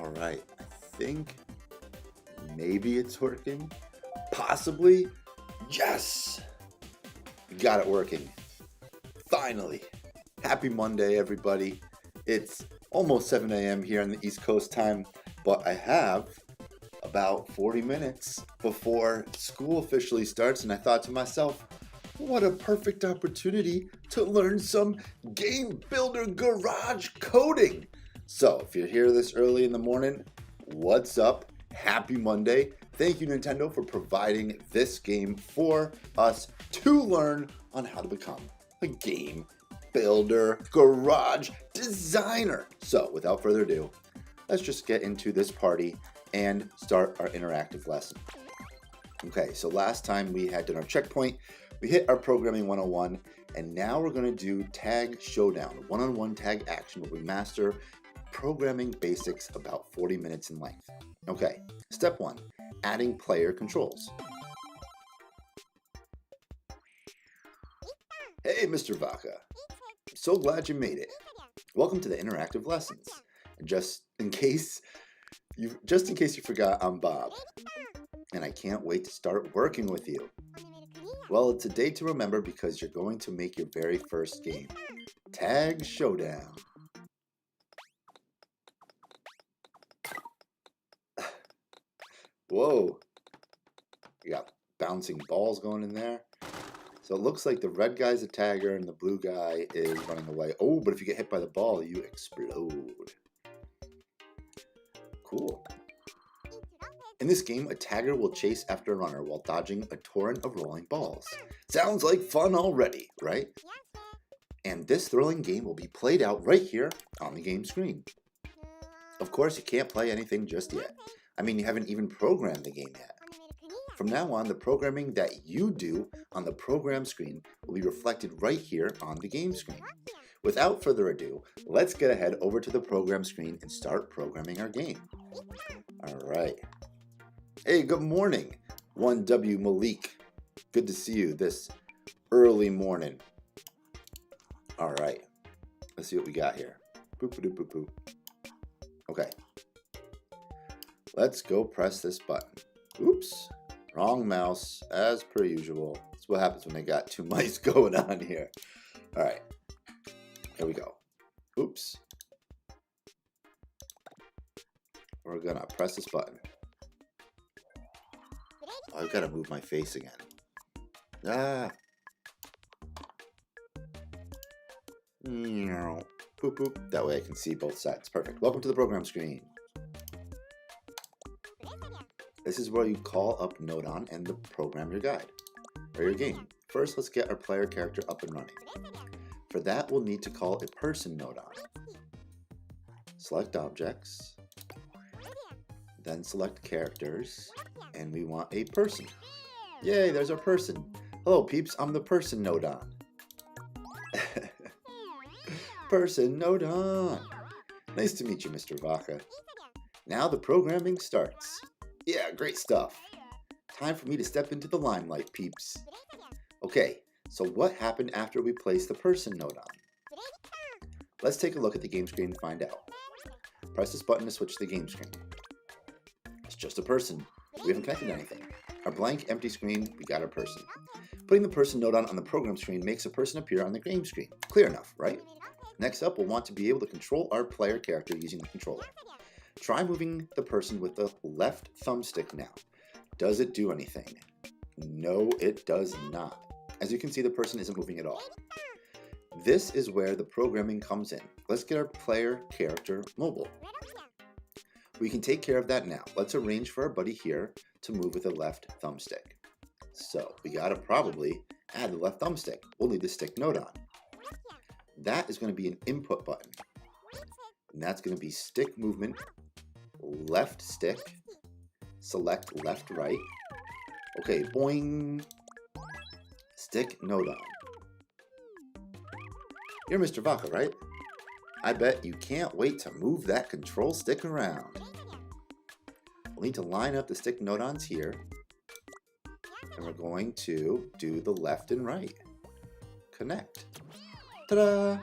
All right, I think maybe it's working. Possibly. Yes! We got it working. Finally. Happy Monday, everybody. It's almost 7 a.m. here on the East Coast time, but I have about 40 minutes before school officially starts, and I thought to myself, what a perfect opportunity to learn some game builder garage coding. So if you're here this early in the morning, what's up? Happy Monday. Thank you, Nintendo, for providing this game for us to learn on how to become a game builder garage designer. So without further ado, let's just get into this party and start our interactive lesson. Okay, so last time we had done our checkpoint, we hit our programming 101, and now we're going to do tag showdown, one-on-one tag action where we master programming basics about 40 minutes in length. Okay, step 1, adding player controls. Hey, Mr. Vaca. So glad you made it. Welcome to the interactive lessons. And just in case you forgot, I'm Bob, and I can't wait to start working with you. Well, it's a day to remember because you're going to make your very first game, Tag Showdown. Whoa, we got bouncing balls going in there. So it looks like the red guy's a tagger and the blue guy is running away. Oh, but if you get hit by the ball, you explode. Cool. In this game, a tagger will chase after a runner while dodging a torrent of rolling balls. Sounds like fun already, right? And this thrilling game will be played out right here on the game screen. Of course, you can't play anything just yet. I mean, you haven't even programmed the game yet. From now on, the programming that you do on the program screen will be reflected right here on the game screen. Without further ado, let's get ahead over to the program screen and start programming our game. All right. Hey, good morning, 1W Malik. Good to see you this early morning. All right, let's see what we got here. Boop, boop, boop, boop. Okay, let's go press this button. Oops, wrong mouse, as per usual. That's what happens when they got two mice going on here. All right, here we go. Oops. We're gonna press this button. Oh, I've got to move my face again. Ah. Boop, boop. That way I can see both sides. Perfect. Welcome to the program screen. This is where you call up Nodon and program your guide, or your game. First, let's get our player character up and running. For that, we'll need to call a person Nodon. Select objects. Then select characters, and we want a person. Yay, there's our person. Hello peeps, I'm the person Nodon. Person Nodon. Nice to meet you, Mr. Vaca. Now the programming starts. Yeah, great stuff. Time for me to step into the limelight, peeps. Okay, so what happened after we placed the person Nodon? Let's take a look at the game screen and find out. Press this button to switch to the game screen. It's just a person. We haven't connected anything. Our blank, empty screen, we got our person. Putting the person Nodon on the program screen makes a person appear on the game screen. Clear enough, right? Next up, we'll want to be able to control our player character using the controller. Try moving the person with the left thumbstick now. Does it do anything? No, it does not. As you can see, the person isn't moving at all. This is where the programming comes in. Let's get our player character mobile. We can take care of that now. Let's arrange for our buddy here to move with the left thumbstick. So we gotta probably add the left thumbstick. We'll need the stick Nodon. That is gonna be an input button. And that's gonna be stick movement, left stick, select left, right. Okay, boing. Stick Nodon. You're Mr. Vaca, right? I bet you can't wait to move that control stick around. We'll need to line up the stick Nodons here. And we're going to do the left and right. Connect. Ta-da!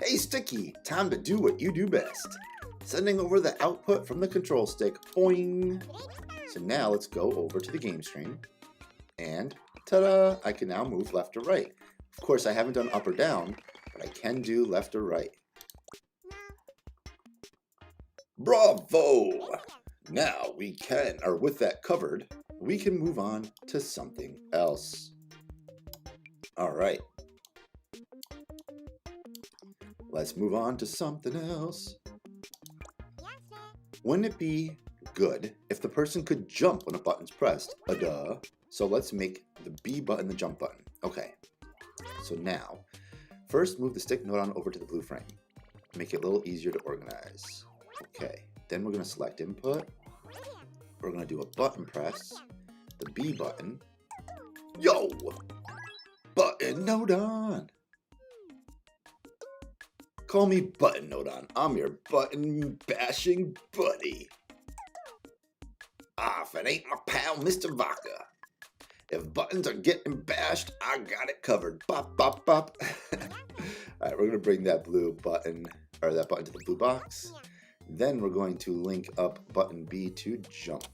Hey Sticky, time to do what you do best. Sending over the output from the control stick. Boing! So now let's go over to the game screen. And ta-da! I can now move left or right. Of course, I haven't done up or down, but I can do left or right. Bravo! Now we can, or with that covered, we can move on to something else. Alright. Let's move on to something else. Wouldn't it be good if the person could jump when a button's pressed? Duh. So let's make the B button the jump button. Okay. So now, first move the stick node on over to the blue frame. Make it a little easier to organize. Okay. Then we're going to select input. We're going to do a button press. The B button. Yo! Button node on. Call me Button Node On. I'm your button bashing buddy. Ah, if it ain't my pal, Mr. Vaca. If buttons are getting bashed, I got it covered. Bop, bop, bop. Alright, we're going to bring that blue button, or that button to the blue box. Then we're going to link up button B to jump.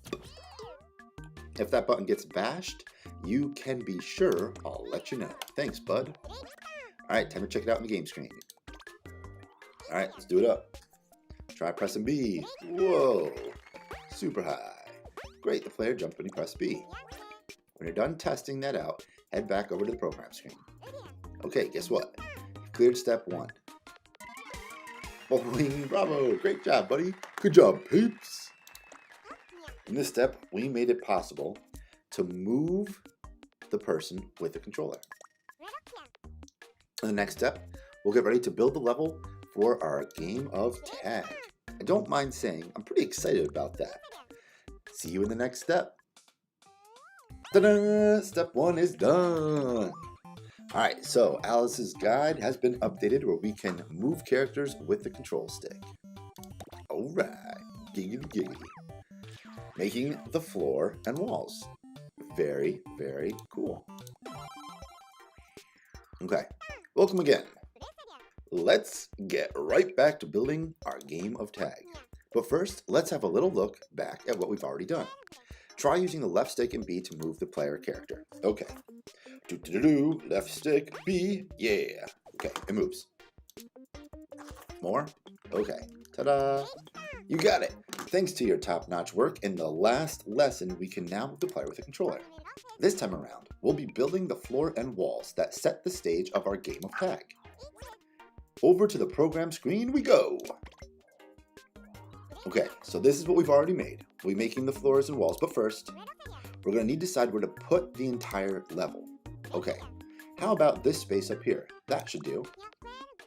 If that button gets bashed, you can be sure I'll let you know. Thanks, bud. Alright, time to check it out on the game screen. Alright, let's do it up. Try pressing B. Whoa. Super high. Great, the player jumped when he pressed B. When you're done testing that out, head back over to the program screen. Okay, guess what? You've cleared step 1. Boing, bravo, great job, buddy. Good job, peeps. In this step, we made it possible to move the person with the controller. In the next step, we'll get ready to build the level for our game of tag. I don't mind saying I'm pretty excited about that. See you in the next step. Ta-da! Step 1 is done. Alright, so Alice's guide has been updated where we can move characters with the control stick. Alright, giggity giggity. Making the floor and walls. Very, very cool. Okay, welcome again. Let's get right back to building our game of tag. But first, let's have a little look back at what we've already done. Try using the left stick and B to move the player character. Okay. Do-do-do-do, left stick, B, yeah. Okay, it moves. More? Okay. Ta-da! You got it! Thanks to your top-notch work in the last lesson, we can now move the player with a controller. This time around, we'll be building the floor and walls that set the stage of our game of tag. Over to the program screen we go! Okay, so this is what we've already made. We'll be making the floors and walls, but first, we're going to need to decide where to put the entire level. Okay, how about this space up here? That should do.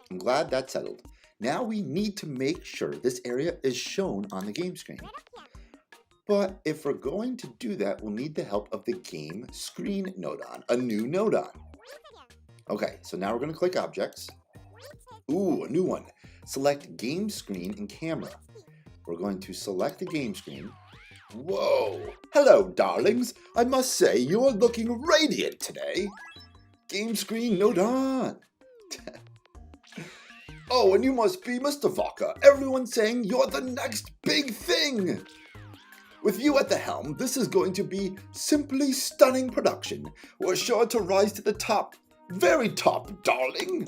I'm glad that's settled. Now we need to make sure this area is shown on the game screen. But if we're going to do that, we'll need the help of the game screen node on, a new node on. Okay, so now we're going to click Objects. Ooh, a new one. Select Game Screen and Camera. We're going to select the game screen. Whoa! Hello, darlings! I must say, you are looking radiant today. Game screen node on. Oh, and you must be Mr. Vaca. Everyone's saying you're the next big thing. With you at the helm, this is going to be simply stunning production. We're sure to rise to the top. Very top, darling.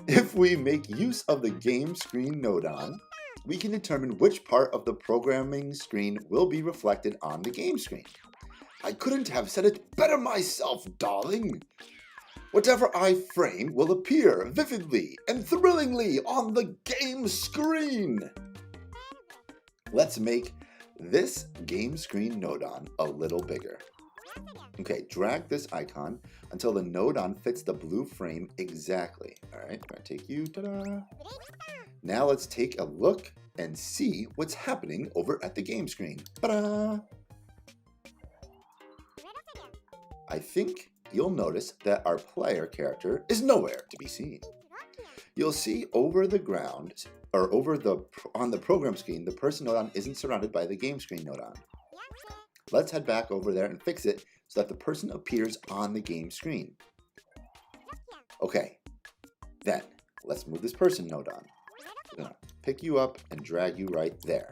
If we make use of the game screen node on, we can determine which part of the programming screen will be reflected on the game screen. I couldn't have said it better myself, darling. Whatever I frame will appear vividly and thrillingly on the game screen. Let's make this game screen node on a little bigger. Okay, drag this icon until the node on fits the blue frame exactly. All right, I'm gonna take you, ta-da. Now let's take a look and see what's happening over at the game screen. Ta-da! I think you'll notice that our player character is nowhere to be seen. You'll see over the ground, or on the program screen, the person node on isn't surrounded by the game screen node on. Let's head back over there and fix it so that the person appears on the game screen. Okay, then let's move this person node on. We're gonna pick you up and drag you right there.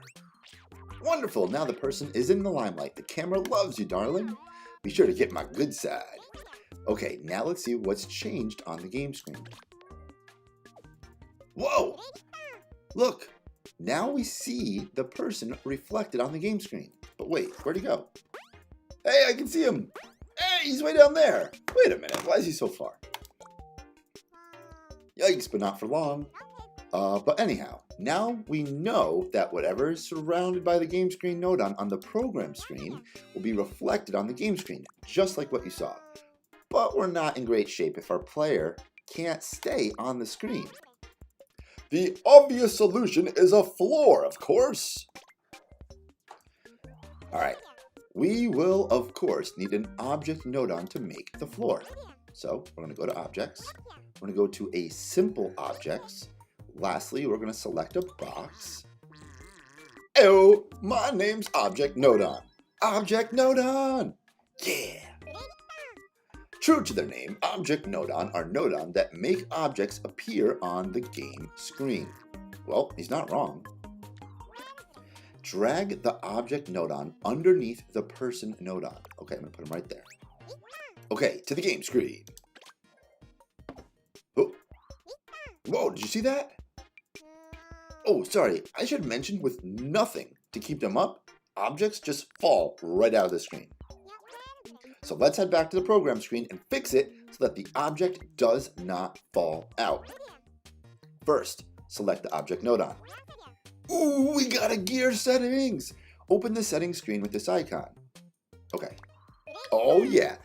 Wonderful, now the person is in the limelight. The camera loves you, darling. Be sure to get my good side. Okay, now let's see what's changed on the game screen. Whoa! Look, now we see the person reflected on the game screen. But wait, where'd he go? Hey, I can see him! Hey, he's way down there! Wait a minute, why is he so far? Yikes, but not for long. But anyhow, now we know that whatever is surrounded by the game screen node on the program screen will be reflected on the game screen, just like what you saw. But we're not in great shape if our player can't stay on the screen. The obvious solution is a floor, of course. Alright, we will, of course, need an object node to make the floor. So we're going to go to Objects. We're going to go to a Simple Objects. Lastly, we're going to select a box. Oh, my name's Object Node. Object Node! Yeah! True to their name, Object Node are node that make objects appear on the game screen. Well, he's not wrong. Drag the Object Node underneath the person node. Okay, I'm going to put him right there. Okay, to the game screen. Oh. Whoa, did you see that? Oh, sorry, I should mention with nothing to keep them up, objects just fall right out of the screen. So let's head back to the program screen and fix it so that the object does not fall out. First, select the object node. Ooh, we got a gear settings! Open the settings screen with this icon. Okay. Oh yeah,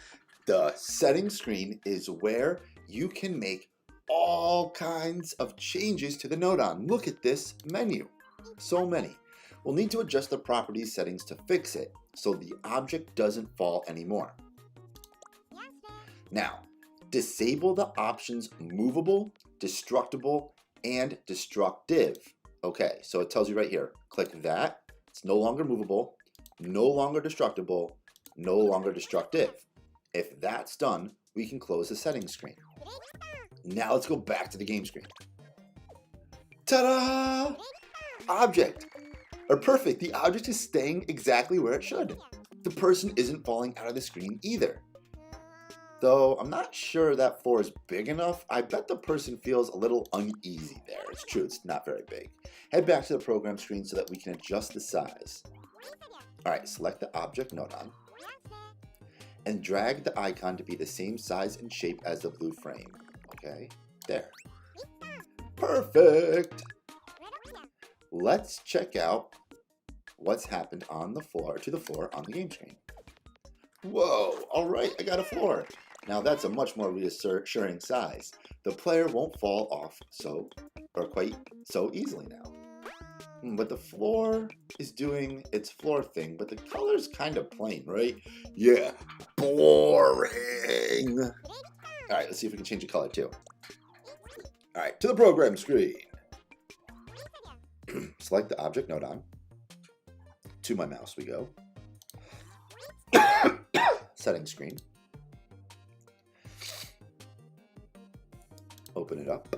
the settings screen is where you can make all kinds of changes to the node. Look at this menu. So many. We'll need to adjust the properties settings to fix it so the object doesn't fall anymore. Now, disable the options movable, destructible, and destructive. Okay, so it tells you right here. Click that. It's no longer movable, no longer destructible, no longer destructive. If that's done, we can close the settings screen. Now let's go back to the game screen. Ta-da! Object. Perfect, the object is staying exactly where it should. The person isn't falling out of the screen either. Though I'm not sure that floor is big enough, I bet the person feels a little uneasy there. It's true, it's not very big. Head back to the program screen so that we can adjust the size. Alright, select the object node and drag the icon to be the same size and shape as the blue frame. Okay, there. Perfect! Let's check out what's happened on the floor, to the floor on the game screen. Whoa, alright, I got a floor. Now that's a much more reassuring size. The player won't fall off quite so easily now. But the floor is doing its floor thing, but the color's kind of plain, right? Yeah, boring! Alright, let's see if we can change the color too. Alright, to the program screen. Select the object node To my mouse we go. Settings screen. Open it up.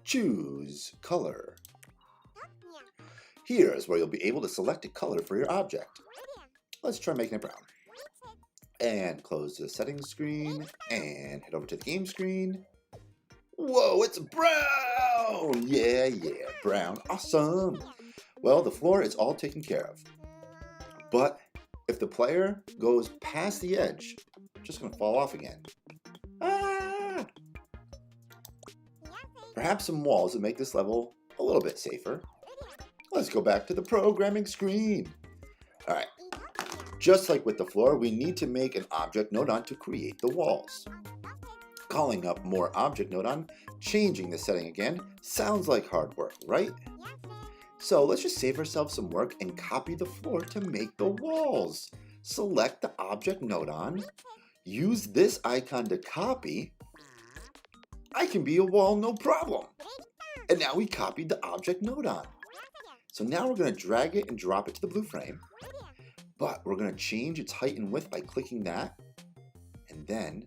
Choose color. Here's where you'll be able to select a color for your object. Let's try making it brown. And close the settings screen and head over to the game screen. Whoa, it's brown! Yeah, brown. Awesome! Well, the floor is all taken care of. But if the player goes past the edge, it's just going to fall off again. Ah! Perhaps some walls would make this level a little bit safer. Let's go back to the programming screen. Alright, just like with the floor, we need to make an object node to create the walls. Calling up more object node changing the setting again, sounds like hard work, right? So let's just save ourselves some work and copy the floor to make the walls. Select the object node use this icon to copy. I can be a wall, no problem. And now we copied the object node So now we're going to drag it and drop it to the blue frame. But we're going to change its height and width by clicking that. And then,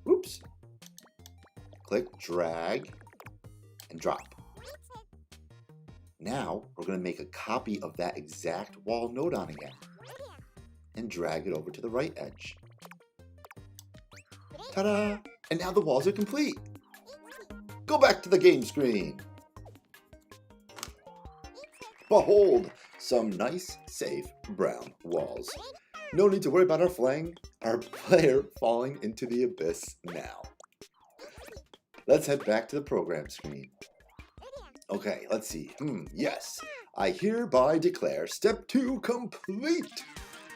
oops, click, drag, and drop. Now we're going to make a copy of that exact wall node-on again and drag it over to the right edge. Ta-da! And now the walls are complete. Go back to the game screen. Behold, some nice, safe brown walls. No need to worry about our player falling into the abyss now. Let's head back to the program screen. Okay, let's see. Yes, I hereby declare step 2 complete.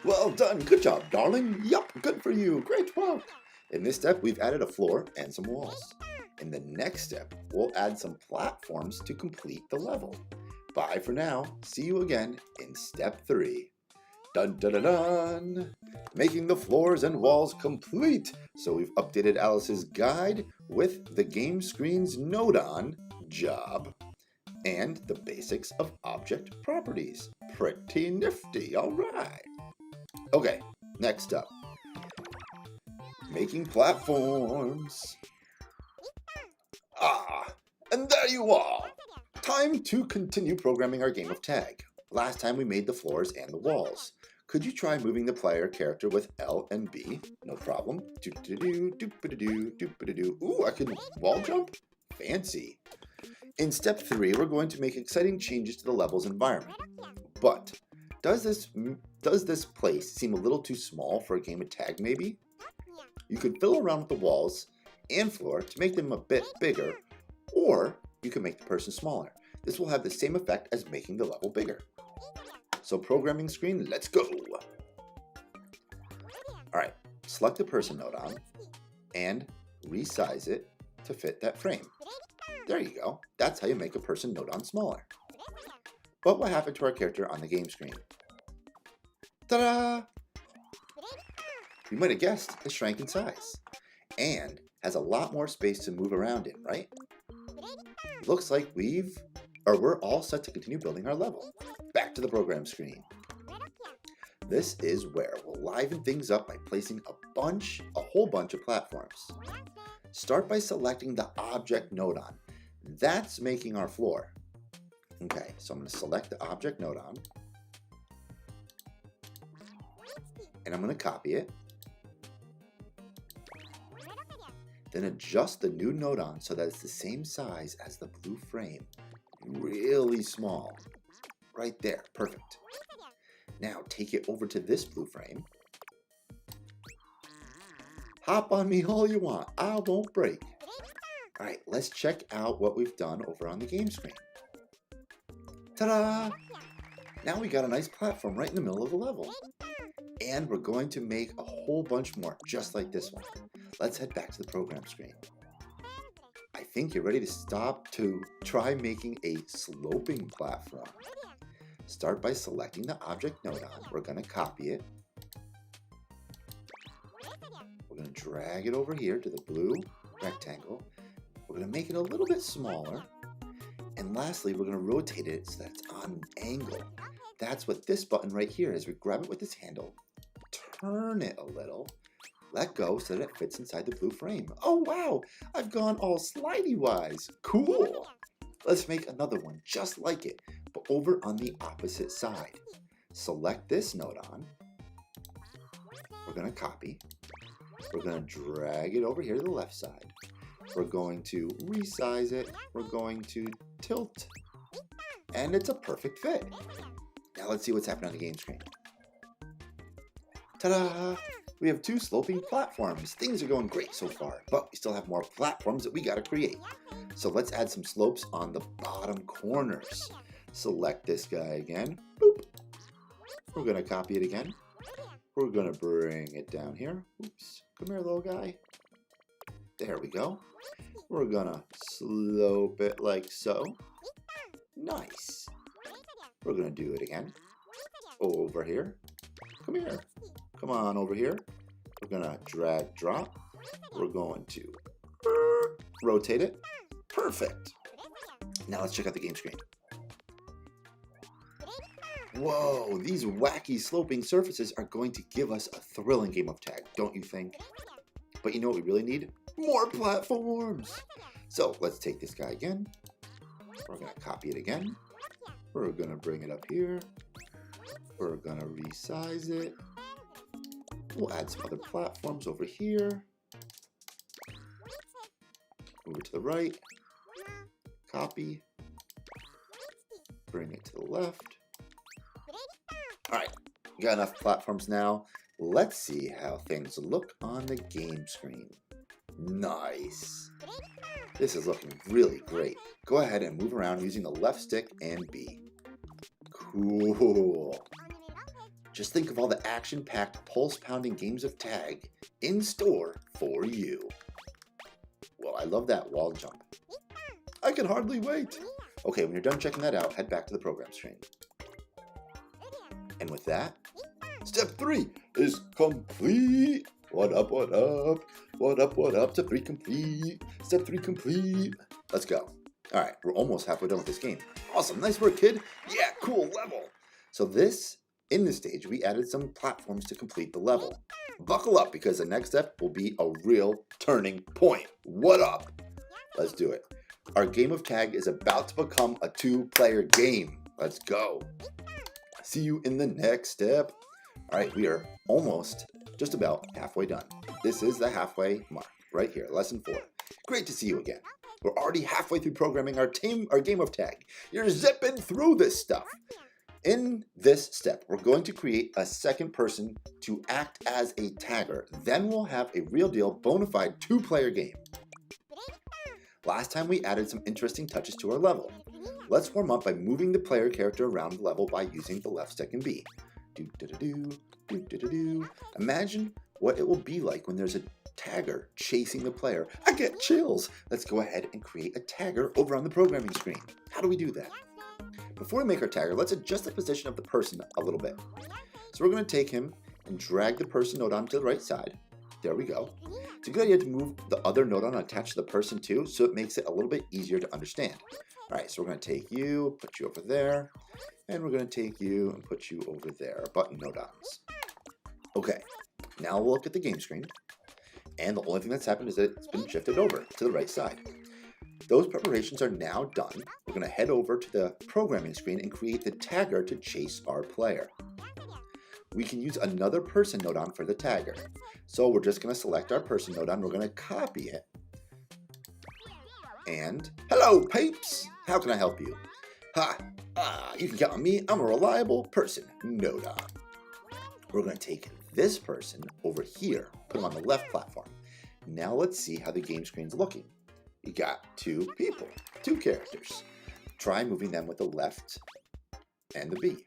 Well done. Good job, darling. Yup, good for you. Great work. In this step, we've added a floor and some walls. In the next step, we'll add some platforms to complete the level. Bye for now. See you again in step 3. Dun dun dun dun! Making the floors and walls complete. So we've updated Alice's guide with the game screen's node-on job and the basics of object properties. Pretty nifty, all right. Okay, next up. Making platforms. And there you are. Time to continue programming our game of tag. Last time we made the floors and the walls. Could you try moving the player character with L and B? No problem. Ooh, I can wall jump? Fancy. In step 3, we're going to make exciting changes to the level's environment. But does this place seem a little too small for a game of tag maybe? You could fiddle around with the walls and floor to make them a bit bigger, or you can make the person smaller. This will have the same effect as making the level bigger. So programming screen, let's go. Alright, select the person node-on and resize it to fit that frame. There you go. That's how you make a person node-on smaller. But what happened to our character on the game screen? Ta-da! You might have guessed it shrank in size and has a lot more space to move around in, right? Looks like we're all set to continue building our level. Back to the program screen. This is where we'll liven things up by placing a whole bunch of platforms. Start by selecting the object node-on. That's making our floor. Okay, so I'm going to select the object node-on. And I'm going to copy it. Then adjust the new node-on so that it's the same size as the blue frame. Really small. Right there, perfect. Now take it over to this blue frame. Hop on me all you want, I won't break. Alright, let's check out what we've done over on the game screen. Ta-da! Now we got a nice platform right in the middle of the level. And we're going to make a whole bunch more, just like this one. Let's head back to the program screen. I think you're ready to try making a sloping platform. Start by selecting the object node-on. We're going to copy it. We're going to drag it over here to the blue rectangle. We're going to make it a little bit smaller. And lastly, we're going to rotate it so that it's on an angle. That's what this button right here is. We grab it with this handle, turn it a little, let go so that it fits inside the blue frame. Oh wow, I've gone all slidey-wise. Cool. Let's make another one just like it, but over on the opposite side. Select this node-on. We're going to copy. We're going to drag it over here to the left side. We're going to resize it. We're going to tilt. And it's a perfect fit. Now let's see what's happening on the game screen. Ta-da! We have 2 sloping platforms. Things are going great so far, but we still have more platforms that we gotta create. So let's add some slopes on the bottom corners. Select this guy again. Boop. We're gonna copy it again. We're gonna bring it down here. Oops. Come here, little guy. There we go. We're gonna slope it like so. Nice. We're gonna do it again. Over here. Come here. Come on over here. We're gonna drag, drop. We're going to rotate it. Perfect. Now let's check out the game screen. Whoa, these wacky sloping surfaces are going to give us a thrilling game of tag, don't you think? But you know what we really need? More platforms! So let's take this guy again. We're gonna copy it again. We're gonna bring it up here. We're gonna resize it. We'll add some other platforms over here. Move it to the right. Copy. Bring it to the left. Alright, we got enough platforms now. Let's see how things look on the game screen. Nice. This is looking really great. Go ahead and move around using the left stick and B. Cool. Just think of all the action-packed, pulse-pounding games of tag in store for you. Well, I love that wall jump. I can hardly wait. Okay, when you're done checking that out, head back to the program screen. And with that, step 3 is complete. What up, what up? What up, what up? Step 3 complete. Step 3 complete. Let's go. All right, we're almost halfway done with this game. Awesome, nice work, kid. Yeah, cool level. So in this stage, we added some platforms to complete the level. Buckle up because the next step will be a real turning point. What up? Let's do it. Our game of tag is about to become a 2-player game. Let's go. See you in the next step. All right, we are almost just about halfway done. This is the halfway mark right here, lesson 4. Great to see you again. We're already halfway through programming our game of tag. You're zipping through this stuff. In this step, we're going to create a second person to act as a tagger. Then we'll have a real deal, bona fide 2-player game. Last time we added some interesting touches to our level. Let's warm up by moving the player character around the level by using the left stick and B. Imagine what it will be like when there's a tagger chasing the player. I get chills. Let's go ahead and create a tagger over on the programming screen. How do we do that? Before we make our tagger, let's adjust the position of the person a little bit. So we're going to take him and drag the person node on to the right side. There we go. It's a good idea to move the other node on attached to the person too, so it makes it a little bit easier to understand. All right, so we're going to take you, put you over there, and we're going to take you and put you over there, button node-ons. Okay, now we'll look at the game screen, and the only thing that's happened is that it's been shifted over to the right side. Those preparations are now done. We're going to head over to the programming screen and create the tagger to chase our player. We can use another person node-on for the tagger. So we're just going to select our person node-on, we're going to copy it, and hello, peeps! How can I help you? You can count on me. I'm a reliable person node-on. We're going to take this person over here, put him on the left platform. Now let's see how the game screen's looking. You got 2 people, 2 characters. Try moving them with the left and the B.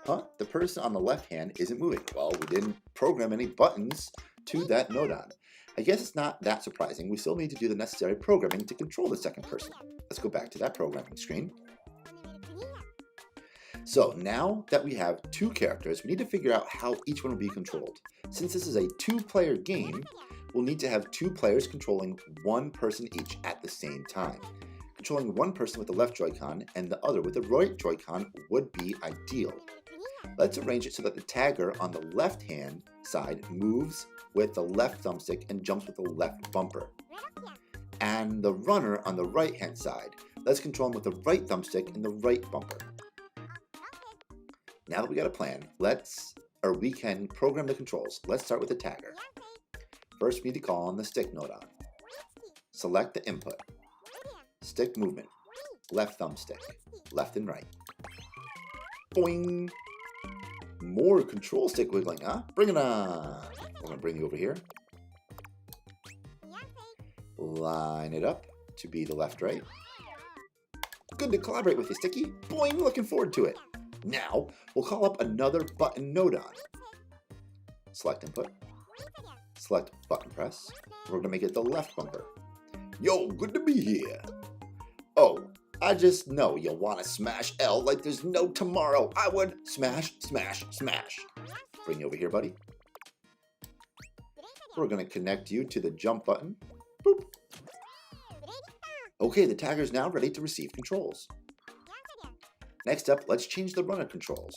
The person on the left hand isn't moving. Well, we didn't program any buttons to that node-on. I guess it's not that surprising. We still need to do the necessary programming to control the second person. Let's go back to that programming screen. So now that we have 2 characters, we need to figure out how each one will be controlled. Since this is a 2-player game, we'll need to have 2 players controlling 1 person each at the same time. Controlling 1 person with the left Joy-Con and the other with the right Joy-Con would be ideal. Let's arrange it so that the tagger on the left-hand side moves with the left thumbstick and jumps with the left bumper. And the runner on the right-hand side, let's control him with the right thumbstick and the right bumper. Now that we got a plan, we can program the controls. Let's start with the tagger. First, we need to call on the stick node-on. Select the input. Stick movement. Left thumbstick. Left and right. Boing! More control stick wiggling, huh? Bring it on! We're going to bring you over here. Line it up to be the left-right. Good to collaborate with you, Sticky. Boing! Looking forward to it. Now, we'll call up another button node-on. Select input. Select button press. We're going to make it the left bumper. Yo, good to be here. Oh, I just know you want to smash L like there's no tomorrow. I would smash, smash, smash. Bring you over here, buddy. We're going to connect you to the jump button. Boop. Okay, the tagger's now ready to receive controls. Next up, let's change the runner controls.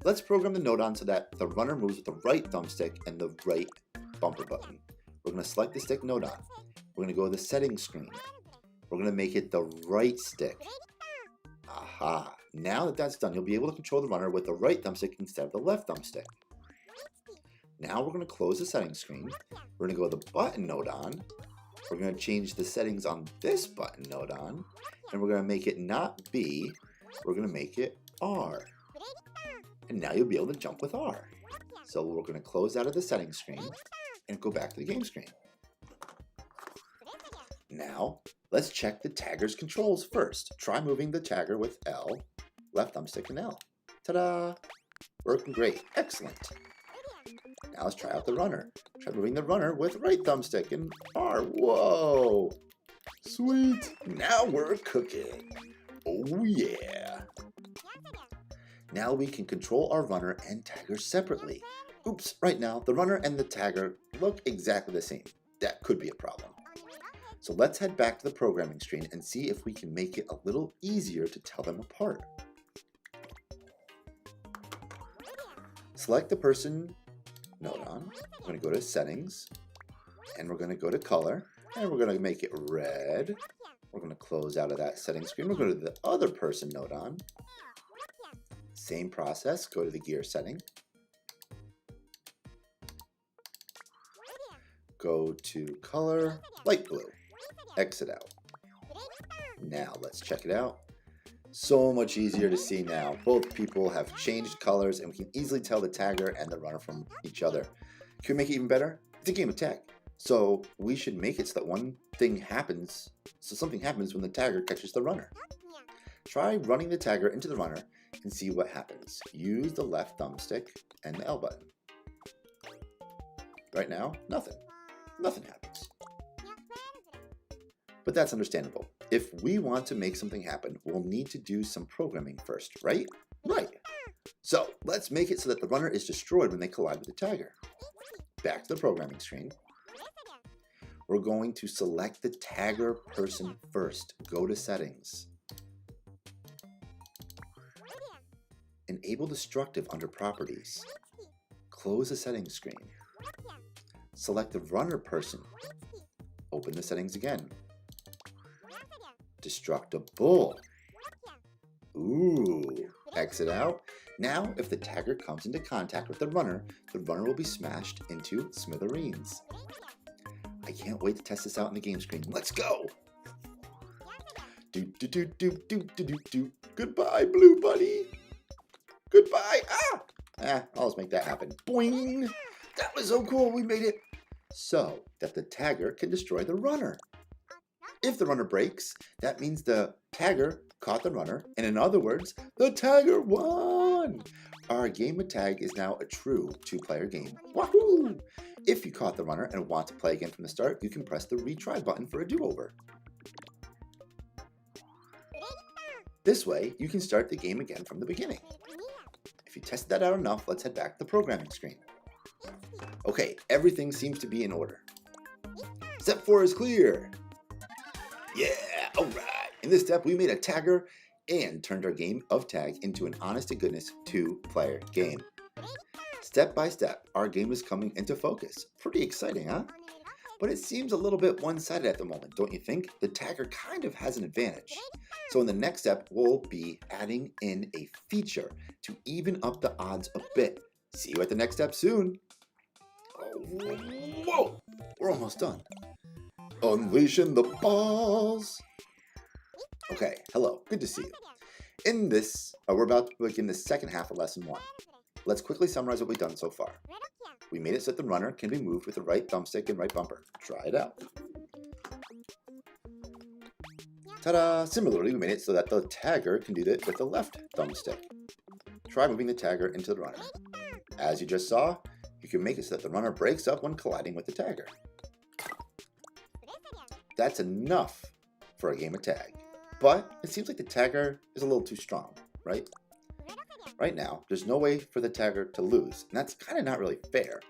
Let's program the node-on so that the runner moves with the right thumbstick and the right bumper button. We're going to select the stick node-on. We're going to go to the settings screen. We're going to make it the right stick. Aha! Now that that's done, you'll be able to control the runner with the right thumbstick instead of the left thumbstick. Now we're going to close the settings screen. We're going to go to the button node on. We're going to change the settings on this button node on. And we're going to make it not B. We're going to make it R. And now you'll be able to jump with R. So we're going to close out of the settings screen and go back to the game screen. Now, let's check the tagger's controls first. Try moving the tagger with L, left thumbstick and L. Ta-da! Working great. Excellent. Now let's try out the runner. Try moving the runner with right thumbstick and R. Whoa! Sweet! Now we're cooking. Oh yeah! Now we can control our runner and tagger separately. Oops, right now the runner and the tagger look exactly the same. That could be a problem. So let's head back to the programming screen and see if we can make it a little easier to tell them apart. Select the person node on. We're going to go to settings and we're going to go to color and we're going to make it red. We're going to close out of that settings screen. We're going to the other person node on. Same process, go to the gear setting. Go to color, light blue. Exit out. Now let's check it out. So much easier to see now. Both people have changed colors and we can easily tell the tagger and the runner from each other. Can we make it even better? It's a game of tag. So we should make it so that something happens when the tagger catches the runner. Try running the tagger into the runner and see what happens. Use the left thumbstick and the L button. Right now, nothing. Nothing happens. But that's understandable. If we want to make something happen, we'll need to do some programming first, right? Right. So let's make it so that the runner is destroyed when they collide with the tagger. Back to the programming screen. We're going to select the tagger person first. Go to settings. Enable destructive under properties. Close the settings screen. Select the runner person. Open the settings again. Destructible. Ooh. Exit out. Now, if the tagger comes into contact with the runner will be smashed into smithereens. I can't wait to test this out on the game screen. Let's go! Do do do do do do do do. Goodbye, blue buddy. Goodbye. I'll just make that happen. Boing! That was so cool. We made it so that the tagger can destroy the runner. If the runner breaks, that means the tagger caught the runner, and in other words, the tagger won! Our game of tag is now a true two-player game. Wahoo! If you caught the runner and want to play again from the start, you can press the retry button for a do-over. This way, you can start the game again from the beginning. If you tested that out enough, let's head back to the programming screen. Okay, everything seems to be in order. Step 4 is clear. Yeah, alright. In this step, we made a tagger and turned our game of tag into an honest-to-goodness two-player game. Step by step, our game is coming into focus. Pretty exciting, huh? But it seems a little bit one-sided at the moment, don't you think? The tagger kind of has an advantage. So in the next step, we'll be adding in a feature to even up the odds a bit. See you at the next step soon. Oh, whoa! We're almost done. Unleashing the balls. Okay, hello, good to see you. In this, we're about to begin the second half of lesson 1. Let's quickly summarize what we've done so far. We made it so that the runner can be moved with the right thumbstick and right bumper. Try it out. Ta-da! Similarly, we made it so that the tagger can do that with the left thumbstick. Try moving the tagger into the runner. As you just saw, you can make it so that the runner breaks up when colliding with the tagger. That's enough for a game of tag. But it seems like the tagger is a little too strong, right? Right now, there's no way for the tagger to lose, and that's kind of not really fair.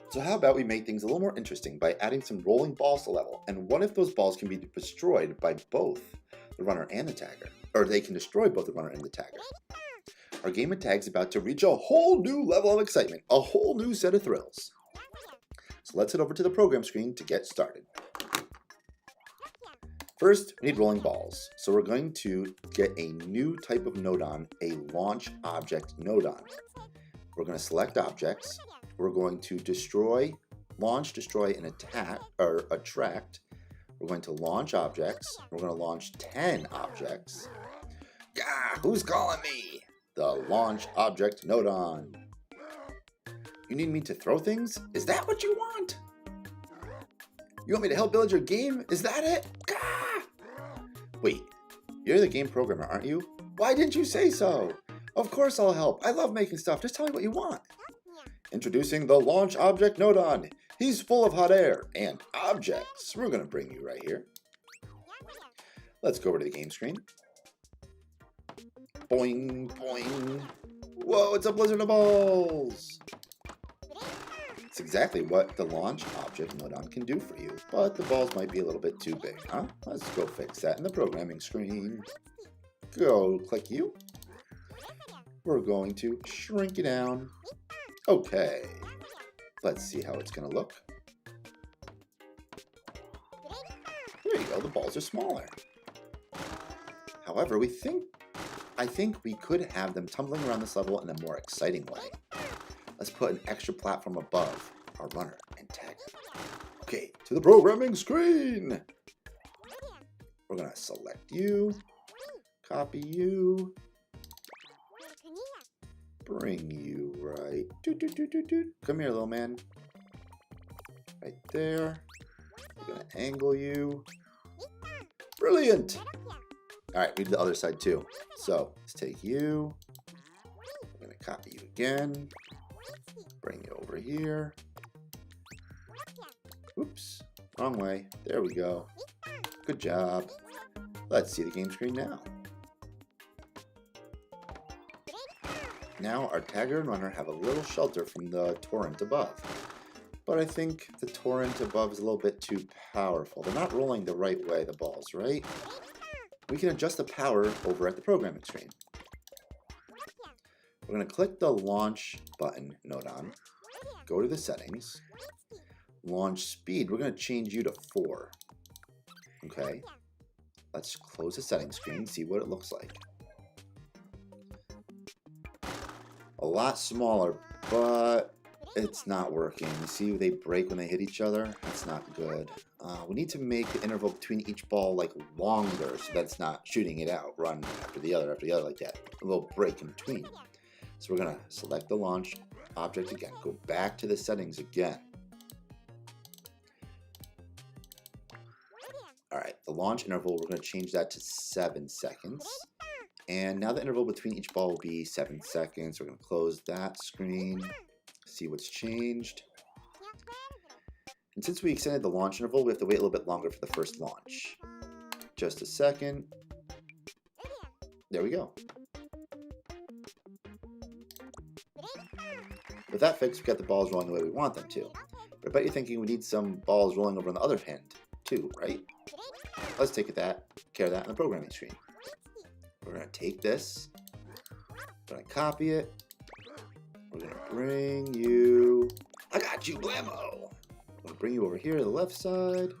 So how about we make things a little more interesting by adding some rolling balls to level? And what if those balls can be destroyed by both the runner and the tagger? Or they can destroy both the runner and the tagger. Our game of tag is about to reach a whole new level of excitement, a whole new set of thrills. So let's head over to the program screen to get started. First, we need rolling balls. So we're going to get a new type of nodon, a launch object nodon. We're going to select objects. We're going to destroy, launch, destroy, and attack or attract. We're going to launch objects. We're going to launch 10 objects. Gah, who's calling me? The launch object nodon. You need me to throw things? Is that what you want? You want me to help build your game? Is that it? Gah! Wait, you're the game programmer, aren't you? Why didn't you say so? Of course I'll help. I love making stuff. Just tell me what you want. Introducing the launch object nodon. He's full of hot air and objects. We're going to bring you right here. Let's go over to the game screen. Boing, boing. Whoa, it's a blizzard of balls. It's exactly what the launch object nodon can do for you, but the balls might be a little bit too big, huh? Let's go fix that in the programming screen. Go click you. We're going to shrink it down. Okay. Let's see how it's going to look. There you go, the balls are smaller. However, I think we could have them tumbling around this level in a more exciting way. Let's put an extra platform above our runner and tagger. Okay, to the programming screen. We're going to select you, copy you, bring you right. Come here, little man. Right there. We're going to angle you. Brilliant. All right, we do the other side too. So let's take you. We're going to copy you again. Bring you over here. Oops, wrong way. There we go. Good job. Let's see the game screen now. Now our tagger and runner have a little shelter from the torrent above. But I think the torrent above is a little bit too powerful. They're not rolling the right way, the balls, right? We can adjust the power over at the programming screen. We're going to click the launch button nodon, go to the settings, launch speed, we're going to change you to 4. Okay, let's close the settings screen, see what it looks like. A lot smaller, but it's not working. You see they break when they hit each other? That's not good. We need to make the interval between each ball like longer so that's not shooting it out, run after the other like that. A little break in between. So we're going to select the launch object again. Go back to the settings again. Alright, the launch interval, we're going to change that to 7 seconds. And now the interval between each ball will be 7 seconds. We're going to close that screen, see what's changed. And since we extended the launch interval, we have to wait a little bit longer for the first launch. Just a second. There we go. With that fixed, we got the balls rolling the way we want them to. But I bet you're thinking we need some balls rolling over on the other hand, too, right? Let's take care of that on the programming screen. We're going to take this, we're going to copy it, we're going to bring you, I got you, blammo! I'm going to bring you over here to the left side.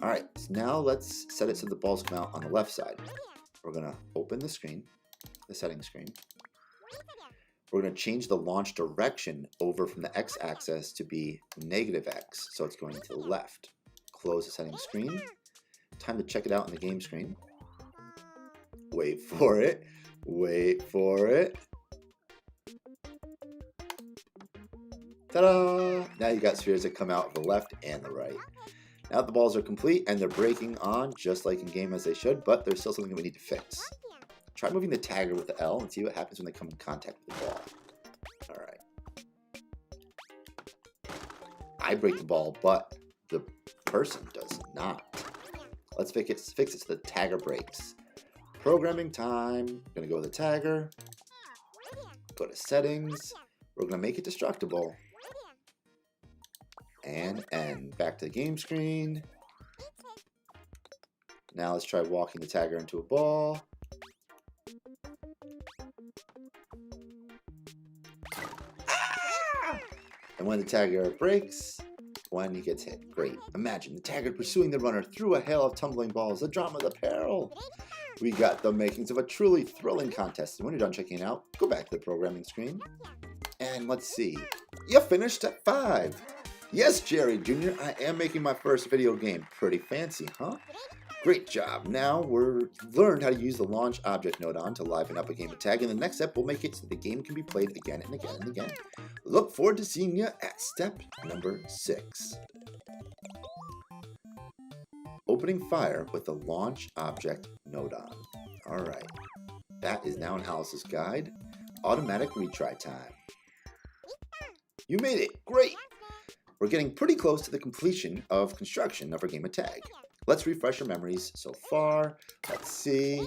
Alright, so now let's set it so the balls come out on the left side. We're going to open the screen, the settings screen. We're going to change the launch direction over from the x-axis to be -x, so it's going to the left. Close the settings screen. Time to check it out on the game screen. Wait for it. Wait for it. Ta-da! Now you got spheres that come out of the left and the right. Now the balls are complete and they're breaking on just like in game as they should, but there's still something that we need to fix. Try moving the tagger with the L and see what happens when they come in contact with the ball. Alright. I break the ball, but the person does not. Let's fix it so the tagger breaks. Programming time. We're going to go with the tagger. Go to settings. We're going to make it destructible. And end. Back to the game screen. Now let's try walking the tagger into a ball. And when the tagger breaks, when he gets hit. Great. Imagine the tagger pursuing the runner through a hail of tumbling balls. The drama, the peril. We got the makings of a truly thrilling contest. And when you're done checking it out, go back to the programming screen. And let's see. You finished step 5. Yes, Jerry Jr., I am making my first video game. Pretty fancy, huh? Great job. Now we're learned how to use the launch object node on to liven up a game of tag. And the next step will make it so the game can be played again and again and again. Look forward to seeing you at step number 6. Opening fire with the launch object node on. Alright. That is now in Alice's guide. Automatic retry time. You made it! Great! We're getting pretty close to the completion of construction of our game of tag. Let's refresh our memories so far. Let's see.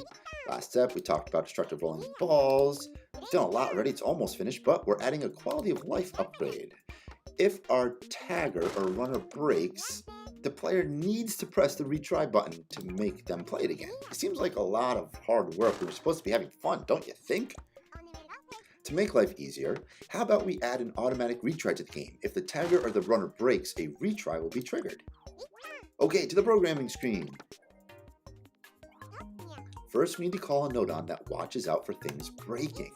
Last step, we talked about destructive rolling balls. We've done a lot already. It's almost finished, but we're adding a quality of life upgrade. If our tagger or runner breaks, the player needs to press the retry button to make them play it again. It seems like a lot of hard work. We're supposed to be having fun, don't you think? To make life easier, how about we add an automatic retry to the game? If the tagger or the runner breaks, a retry will be triggered. Okay, to the programming screen. First, we need to call a node on that watches out for things breaking.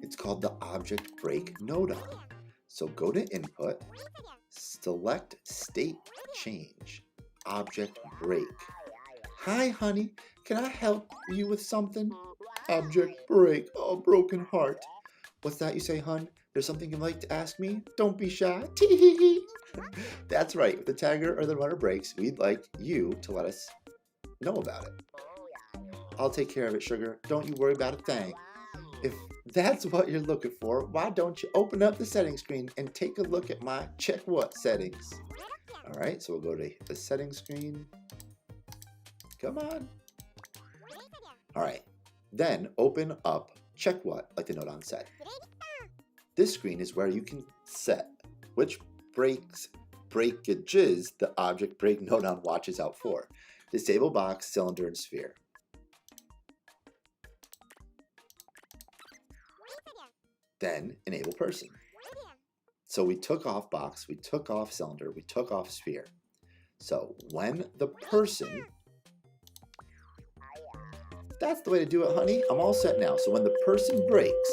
It's called the object break node on. So go to input, select state change, object break. Hi, honey, can I help you with something? Object break, oh, broken heart. What's that you say, hun? There's something you'd like to ask me? Don't be shy. Tee-hee-hee. That's right. If the tagger or the runner breaks, we'd like you to let us know about it. I'll take care of it, sugar. Don't you worry about a thing. If that's what you're looking for, why don't you open up the settings screen and take a look at my check what settings. All right, so we'll go to the settings screen. Come on. All right, then open up check what, like the node on said. This screen is where you can set which breakages the object break node on watches out for. Disable box, cylinder, and sphere. Then enable person. So we took off box, we took off cylinder, we took off sphere. So when the person, that's the way to do it, honey. I'm all set now. So when the person breaks,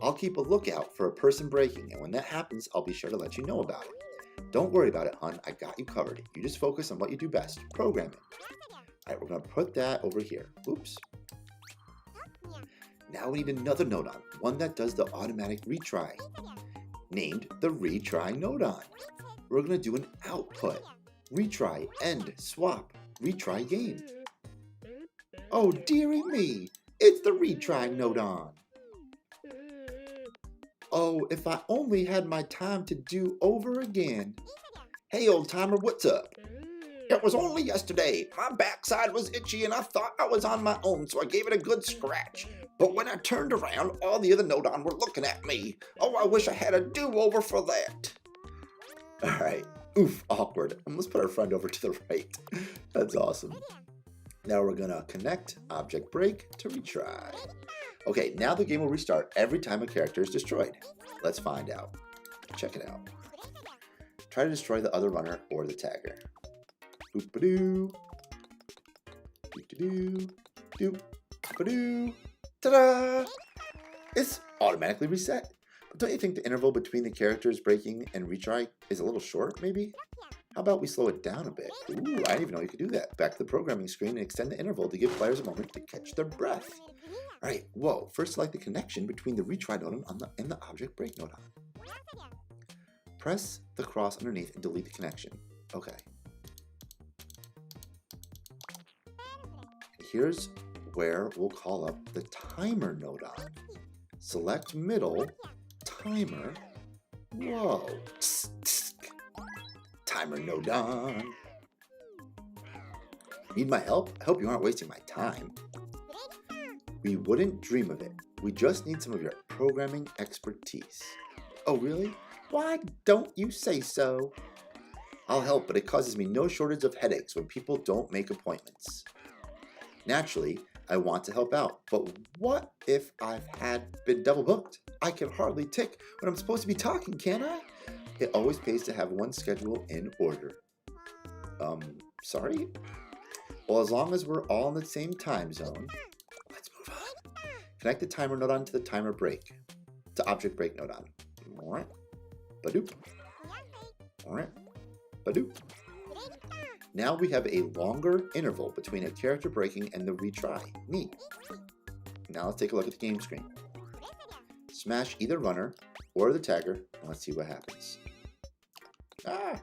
I'll keep a lookout for a person breaking, and when that happens, I'll be sure to let you know about it. Don't worry about it, hun. I got you covered. You just focus on what you do best, programming. All right, we're going to put that over here. Oops. Now we need another node on, one that does the automatic retry, named the retry node on. We're going to do an output, retry, end, swap, retry game. Oh, dearie me, it's the retry node on. Oh, if I only had my time to do over again. Hey, old timer, what's up? It was only yesterday. My backside was itchy and I thought I was on my own, so I gave it a good scratch. But when I turned around, all the other node on were looking at me. Oh, I wish I had a do-over for that. All right. Oof, awkward. Let's put our friend over to the right. That's awesome. Now we're going to connect object break to retry. Okay, now the game will restart every time a character is destroyed. Let's find out. Check it out. Try to destroy the other runner or the tagger. Boop-a-doo. Doop-a-doo. Doop-a-doo. Ta-da! It's automatically reset. But don't you think the interval between the characters breaking and retry is a little short, maybe? How about we slow it down a bit? Ooh, I didn't even know you could do that. Back to the programming screen and extend the interval to give players a moment to catch their breath. All right, whoa. First, select the connection between the retry node and the object break node on. Press the cross underneath and delete the connection. Okay. Here's where we'll call up the timer node on. Select middle, timer. Whoa. Timer node on. Need my help? I hope you aren't wasting my time. We wouldn't dream of it. We just need some of your programming expertise. Oh, really? Why don't you say so? I'll help, but it causes me no shortage of headaches when people don't make appointments. Naturally, I want to help out, but what if I've been double booked? I can hardly tick when I'm supposed to be talking, can I? It always pays to have one schedule in order. Sorry? Well, as long as we're all in the same time zone, let's move on. Connect the timer node on to the timer break. To object break node on. Alright. Badoop. Alright. Badoop. Now we have a longer interval between a character breaking and the retry. Neat. Now let's take a look at the game screen. Smash either runner or the tagger, and let's see what happens. Ah!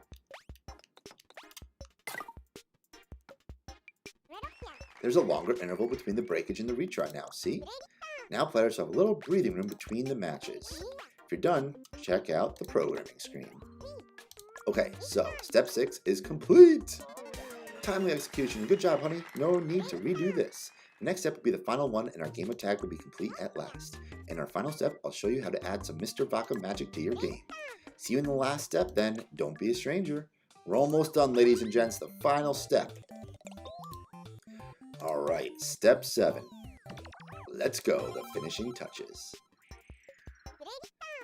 There's a longer interval between the breakage and the retry now, see? Now players have a little breathing room between the matches. If you're done, check out the programming screen. Okay, so step 6 is complete! Timely execution. Good job, honey. No need to redo this. The next step will be the final one, and our game of tag will be complete at last. In our final step, I'll show you how to add some Mr. Vaca magic to your game. See you in the last step then. Don't be a stranger. We're almost done, ladies and gents. The final step. Alright, step 7. Let's go. The finishing touches.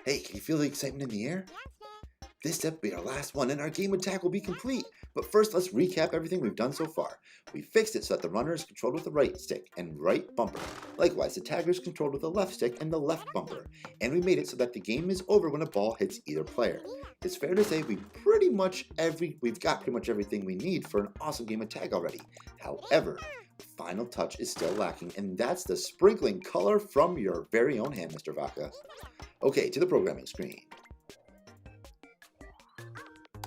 Hey, can you feel the excitement in the air? This step will be our last one, and our game of tag will be complete. But first, let's recap everything we've done so far. We fixed it so that the runner is controlled with the right stick and right bumper. Likewise, the tagger is controlled with the left stick and the left bumper. And we made it so that the game is over when a ball hits either player. It's fair to say we've got pretty much everything we need for an awesome game of tag already. However, the final touch is still lacking, and that's the sprinkling color from your very own hand, Mr. Vaca. Okay, to the programming screen.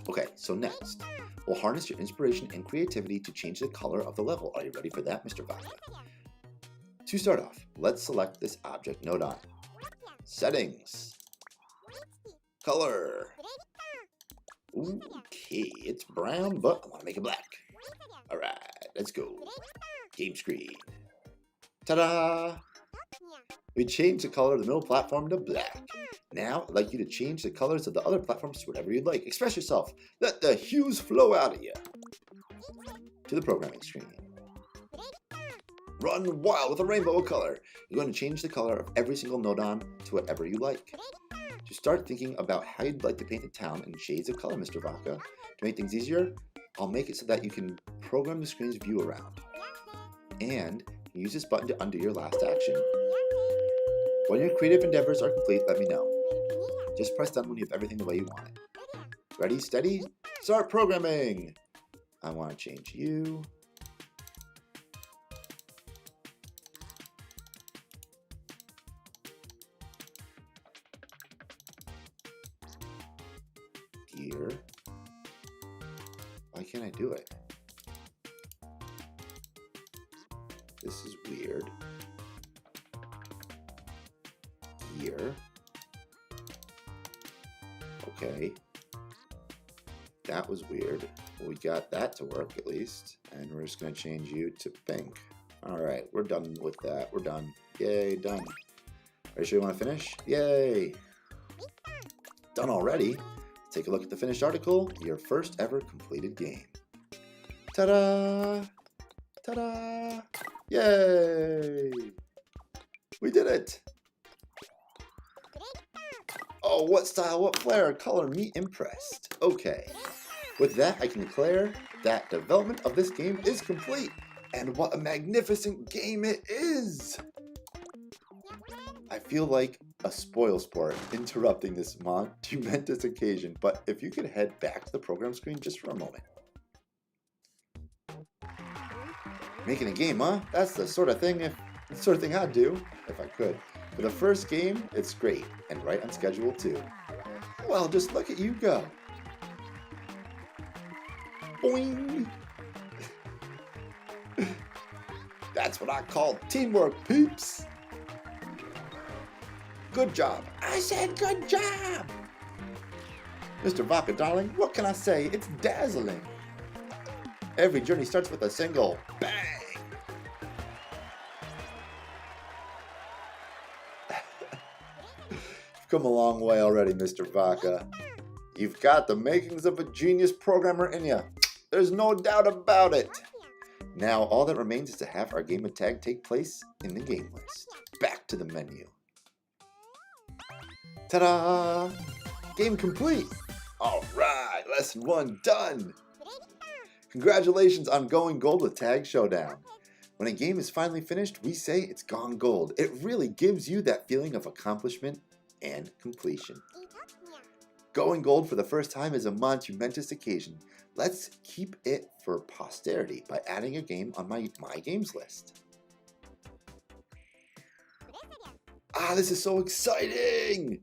Okay, so next, we'll harness your inspiration and creativity to change the color of the level. Are you ready for that, Mr. Vaca? To start off, let's select this object node on. Settings. Color. Okay, it's brown, but I want to make it black. Alright, let's go. Game screen. Ta-da! We changed the color of the middle platform to black. Now, I'd like you to change the colors of the other platforms to whatever you'd like. Express yourself. Let the hues flow out of you. To the programming screen. Run wild with a rainbow of color. You're going to change the color of every single node on to whatever you like. To start thinking about how you'd like to paint the town in shades of color, Mr. Vaca. To make things easier, I'll make it so that you can program the screen's view around. And use this button to undo your last action. When your creative endeavors are complete, let me know. Just press done when you have everything the way you want it. Ready, steady, start programming! I want to change you. Gear. Why can't I do it? This is weird. Gear. Okay. That was weird. We got that to work at least. And we're just going to change you to pink. Alright, we're done with that. We're done. Yay, done. Are you sure you want to finish? Yay! Done already? Take a look at the finished article. Your first ever completed game. Ta-da! Ta-da! Yay! We did it! Oh, what style, what flair, color, me impressed. Okay. With that, I can declare that development of this game is complete. And what a magnificent game it is! I feel like a spoil sport interrupting this momentous occasion, but if you could head back to the program screen just for a moment. Making a game, huh? That's the sort of thing I'd do, if I could. For the first game, it's great, and right on schedule too. Well, just look at you go. Boing! That's what I call teamwork, peeps! Good job. I said good job! Mr. Vaca, darling, what can I say? It's dazzling. Every journey starts with a single bang! You've come a long way already, Mr. Vaca. You've got the makings of a genius programmer in you. There's no doubt about it. Now, all that remains is to have our game of tag take place in the game list. Back to the menu. Ta-da! Game complete! All right, lesson 1 done. Congratulations on going gold with Tag Showdown. When a game is finally finished, we say it's gone gold. It really gives you that feeling of accomplishment and completion. Going gold for the first time is a monumentous occasion. Let's keep it for posterity by adding a game on my games list. Ah, this is so exciting!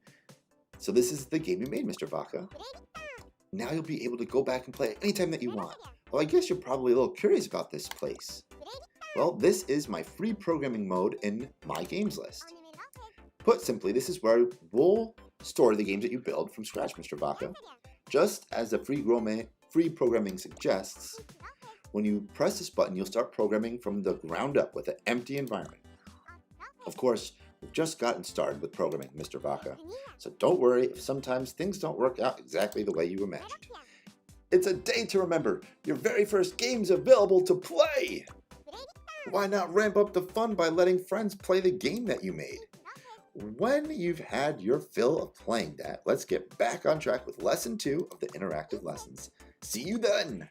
So this is the game you made, Mr. Vaca. Now you'll be able to go back and play it anytime that you want. Well, I guess you're probably a little curious about this place. Well, this is my free programming mode in my games list. Put simply, this is where we'll store the games that you build from scratch, Mr. Vaca. Just as the free programming suggests, when you press this button, you'll start programming from the ground up with an empty environment. Of course, we've just gotten started with programming, Mr. Vaca, so don't worry if sometimes things don't work out exactly the way you imagined. It's a day to remember. Your very first game's available to play! Why not ramp up the fun by letting friends play the game that you made? When you've had your fill of playing that, let's get back on track with lesson 2 of the interactive lessons. See you then!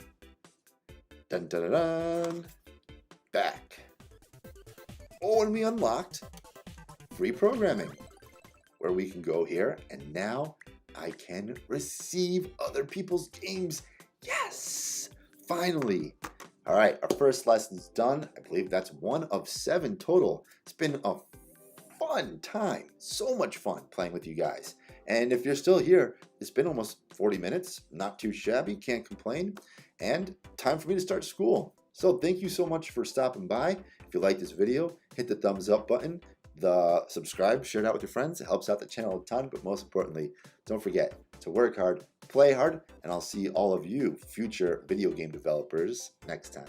Dun dun dun dun! Back. Oh, and we unlocked free programming, where we can go here, and now I can receive other people's games. Yes! Finally! All right, our first lesson's done. I believe that's 1 of 7 total. It's been a fun time. So much fun playing with you guys. And if you're still here, it's been almost 40 minutes. Not too shabby, can't complain. And time for me to start school. So thank you so much for stopping by. If you like this video, hit the thumbs up button. The subscribe, share it out with your friends. It helps out the channel a ton, but most importantly, don't forget to work hard, play hard, and I'll see all of you future video game developers next time.